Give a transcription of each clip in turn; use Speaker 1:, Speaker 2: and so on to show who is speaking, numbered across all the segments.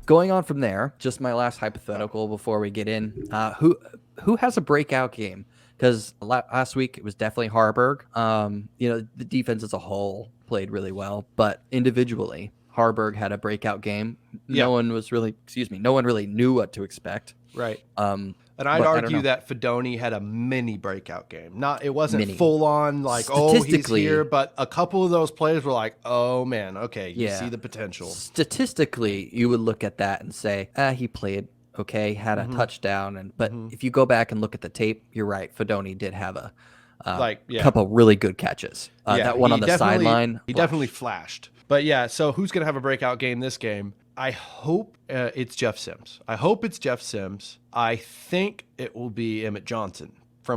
Speaker 1: going on from there, just my last hypothetical before we get in. Who has a breakout game? Because last week it was definitely Harburg. The defense as a whole played really well, but individually, Harburg had a breakout game.
Speaker 2: Yeah.
Speaker 1: No one really knew what to expect.
Speaker 2: Right. And I'd argue that Fedoni had a mini breakout game. It wasn't full on like, oh, he's here, but a couple of those plays were like, oh man, okay, you see the potential.
Speaker 1: Statistically, you would look at that and say, he played okay, had a touchdown, but if you go back and look at the tape, you're right. Fedoni did have a couple really good catches. That one on the sideline,
Speaker 2: he definitely flashed. But yeah, so who's gonna have a breakout game this game? I hope it's Jeff Sims. I think it will be Emmett Johnson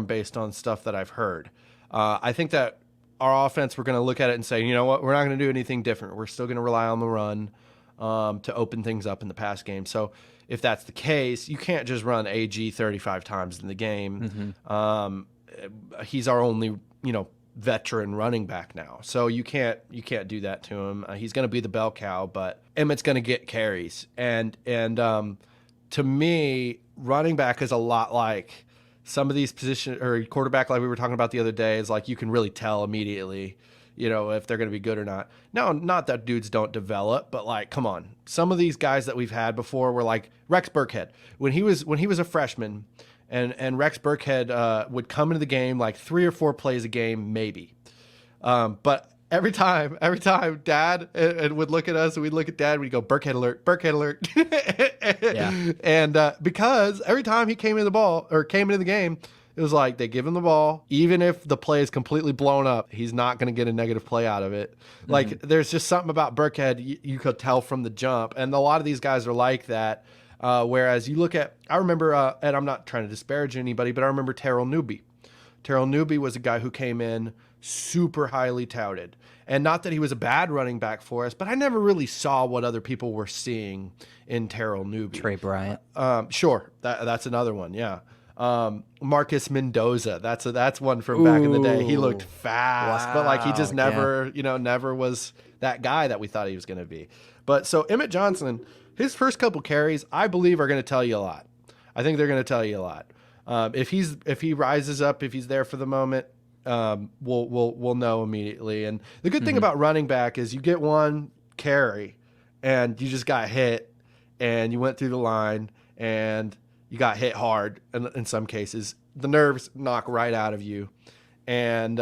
Speaker 2: based on stuff that I've heard. I think that our offense, we're going to look at it and say, you know what, we're not going to do anything different. We're still going to rely on the run to open things up in the pass game. So if that's the case, you can't just run AG 35 times in the game. He's our only, veteran running back now. So you can't do that to him. He's going to be the bell cow, but Emmett's going to get carries. And to me, running back is a lot like some of these positions, or quarterback, like we were talking about the other day, is like you can really tell immediately, if they're going to be good or not. No, not that dudes don't develop, but like, come on. Some of these guys that we've had before were like Rex Burkhead. When he was a freshman, and Rex Burkhead would come into the game like 3 or 4 plays a game, maybe. But every time Dad and would look at us, and we'd look at Dad, we'd go, Burkhead alert. And because every time he came into the game, it was like they give him the ball, even if the play is completely blown up, he's not going to get a negative play out of it. Like there's just something about Burkhead you could tell from the jump, and a lot of these guys are like that. Whereas you look at, I remember, and I'm not trying to disparage anybody, but I remember Terrell Newby. Terrell Newby was a guy who came in super highly touted. And not that he was a bad running back for us, but I never really saw what other people were seeing in Terrell Newby.
Speaker 1: Trey Bryant.
Speaker 2: Sure. That's another one. Yeah. Marcus Mendoza. That's one from back in the day. He looked fast, but like he just never was that guy that we thought he was going to be. But so Emmett Johnson, his first couple carries, I believe, are going to tell you a lot. I think they're going to tell you a lot. If he rises up, if he's there for the moment, we'll know immediately. And the good thing about running back is you get one carry, and you just got hit, and you went through the line, and you got hit hard. In some cases, the nerves knock right out of you, and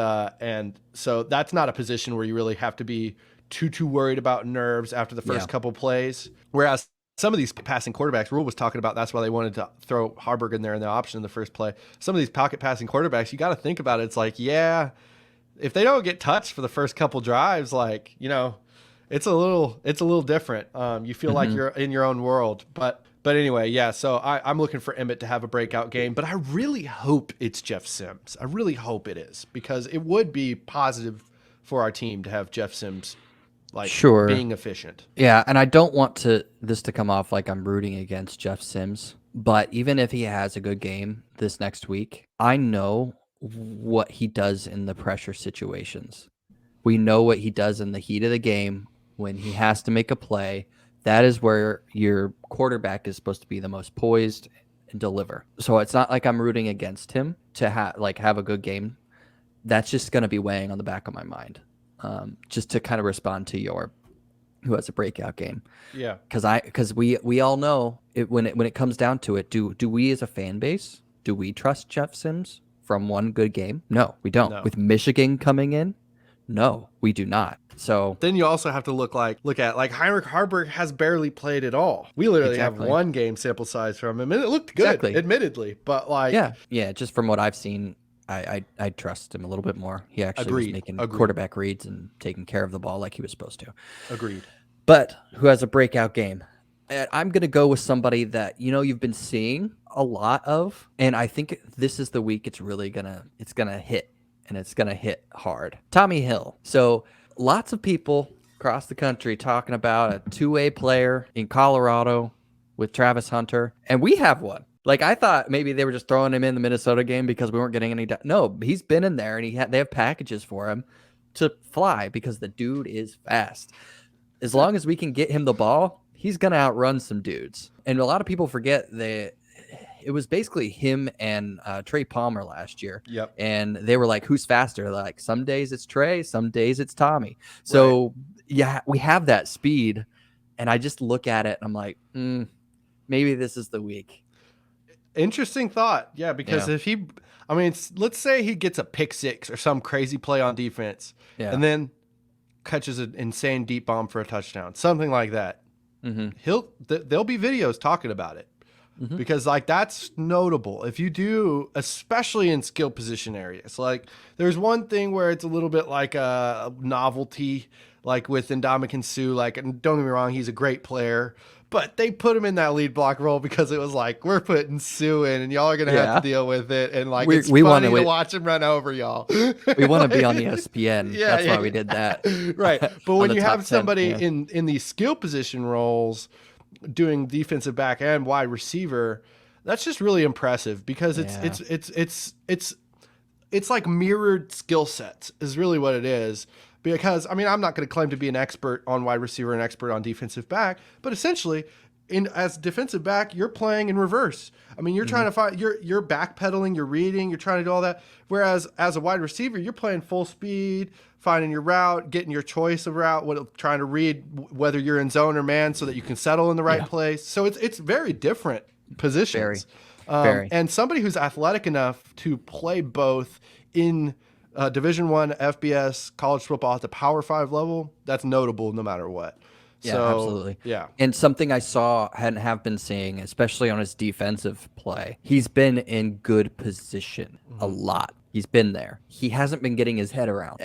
Speaker 2: so that's not a position where you really have to be too worried about nerves after the first couple plays. Whereas some of these passing quarterbacks, Rule was talking about, that's why they wanted to throw Harburg in there in the option in the first play. Some of these pocket passing quarterbacks, you got to think about it. It's like, if they don't get touched for the first couple drives, like, it's a little different. You feel like you're in your own world. But anyway, so I'm looking for Emmett to have a breakout game, but I really hope it's Jeff Sims. I really hope it is, because it would be positive for our team to have Jeff Sims being efficient.
Speaker 1: Yeah, and I don't want this to come off like I'm rooting against Jeff Sims, but even if he has a good game this next week, I know what he does in the pressure situations. We know what he does in the heat of the game when he has to make a play. That is where your quarterback is supposed to be the most poised and deliver. So it's not like I'm rooting against him to have a good game. That's just going to be weighing on the back of my mind. Just to kind of respond to who has a breakout game.
Speaker 2: Yeah.
Speaker 1: Because we all know when it comes down to it, do we as a fan base, do we trust Jeff Sims from one good game? No, we don't. No. With Michigan coming in, no, we do not. So
Speaker 2: then you also have to look at Heinrich Harburg has barely played at all. We literally have one game sample size from him, and it looked good, admittedly. But
Speaker 1: just from what I've seen, I trust him a little bit more. He actually was making quarterback reads and taking care of the ball like he was supposed to.
Speaker 2: Agreed.
Speaker 1: But who has a breakout game? I'm going to go with somebody that you've been seeing a lot of, and I think this is the week it's really going to hit, and it's going to hit hard. Tommy Hill. So lots of people across the country talking about a two-way player in Colorado with Travis Hunter, and we have one. Like, I thought maybe they were just throwing him in the Minnesota game because we weren't getting any. No, he's been in there, and they have packages for him to fly because the dude is fast. As long as we can get him the ball, he's gonna outrun some dudes. And a lot of people forget that it was basically him and Trey Palmer last year.
Speaker 2: Yep.
Speaker 1: And they were like, who's faster? Like, some days it's Trey, some days it's Tommy. So yeah, we have that speed. And I just look at it and I'm like, maybe this is the week.
Speaker 2: Interesting thought. Yeah, because if he, I mean, let's say he gets a pick six or some crazy play on defense and then catches an insane deep bomb for a touchdown, something like that. There'll be videos talking about it because like that's notable. If you do, especially in skill position areas, like there's one thing where it's a little bit like a novelty, like with Ndamukong Suh, like, and don't get me wrong, he's a great player, but they put him in that lead block role because it was like, we're putting Sue in and y'all are going to have to deal with it. And like, it's funny to watch him run over y'all.
Speaker 1: We want to be on ESPN. That's why we did that.
Speaker 2: Right. But when you have somebody in these skill position roles doing defensive back and wide receiver, that's just really impressive because it's like mirrored skill sets is really what it is. Because, I mean, I'm not going to claim to be an expert on wide receiver, an expert on defensive back, but essentially, as defensive back, you're playing in reverse. I mean, you're trying to find, you're backpedaling, you're reading, you're trying to do all that. Whereas as a wide receiver, you're playing full speed, finding your route, getting your choice of route, trying to read whether you're in zone or man so that you can settle in the right place. So it's very different positions.
Speaker 1: Very.
Speaker 2: And somebody who's athletic enough to play both in Division I, FBS, college football at the Power 5 level, that's notable no matter what.
Speaker 1: Yeah, absolutely.
Speaker 2: Yeah.
Speaker 1: And something I saw and have been seeing, especially on his defensive play, he's been in good position a lot. He's been there. He hasn't been getting his head around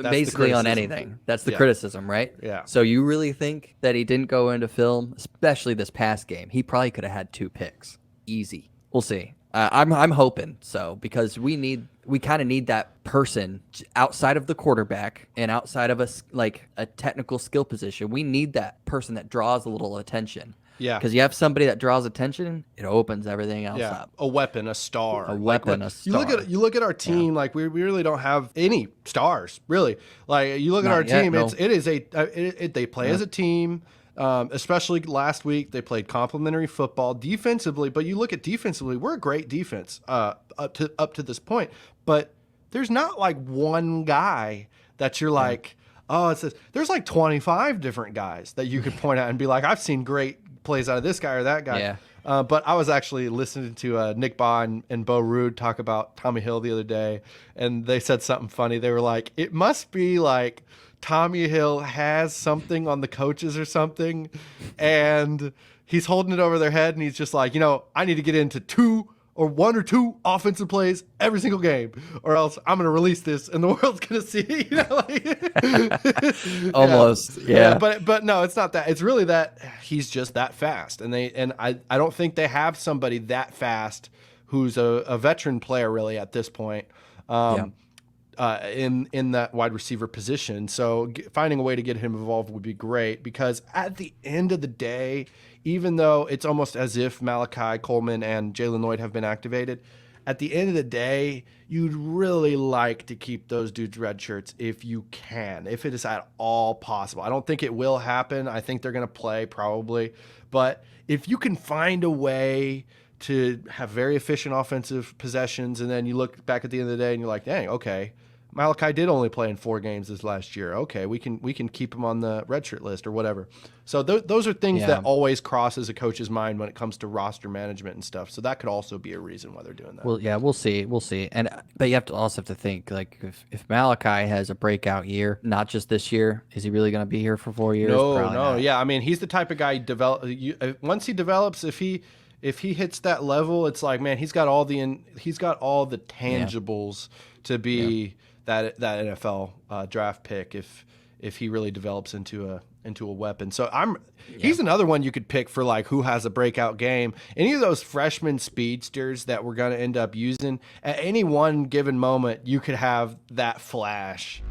Speaker 1: basically on anything. That's the criticism, right?
Speaker 2: Yeah.
Speaker 1: So you really think that he didn't go into film, especially this past game? He probably could have had 2 picks. Easy. We'll see. I'm hoping so because we kind of need that person outside of the quarterback and outside of a technical skill position. We need that person that draws a little attention.
Speaker 2: Yeah.
Speaker 1: Because you have somebody that draws attention, it opens everything else up.
Speaker 2: A weapon, a star.
Speaker 1: A star.
Speaker 2: You look at our team, like we really don't have any stars, really. Like you look at our team, they play as a team. Especially last week, they played complementary football defensively. But you look at defensively, we're a great defense up to this point. But there's not like one guy that you're like, there's like 25 different guys that you could point out and be like, I've seen great plays out of this guy or that guy.
Speaker 1: Yeah.
Speaker 2: But I was actually listening to Nick Baugh and Bo Rude talk about Tommy Hill the other day, and they said something funny. They were like, it must be like Tommy Hill has something on the coaches or something, and he's holding it over their head, and he's just like, I need to get into 1 or 2 offensive plays every single game, or else I'm going to release this, and the world's going to see it.
Speaker 1: Almost, yeah.
Speaker 2: But no, it's not that. It's really that he's just that fast, and I don't think they have somebody that fast who's a veteran player really at this point. In that wide receiver position. So finding a way to get him involved would be great because at the end of the day, even though it's almost as if Malachi Coleman and Jalen Lloyd have been activated, at the end of the day, you'd really like to keep those dudes red shirts if you can, if it is at all possible. I don't think it will happen. I think they're going to play probably. But if you can find a way to have very efficient offensive possessions, and then you look back at the end of the day and you're like, dang, okay, Malachi did only play in 4 games this last year. Okay, we can keep him on the redshirt list or whatever. So those are things that always crosses a coach's mind when it comes to roster management and stuff. So that could also be a reason why they're doing that.
Speaker 1: Well, yeah, we'll see. But you also have to think like if Malachi has a breakout year, not just this year, is he really going to be here for 4 years?
Speaker 2: No. Yeah, I mean, he's the type of guy once he develops, if he hits that level, it's like, man, he's got all the tangibles to be that NFL draft pick if he really develops into a weapon. So he's another one you could pick for like who has a breakout game. Any of those freshman speedsters that we're going to end up using at any one given moment, you could have that flash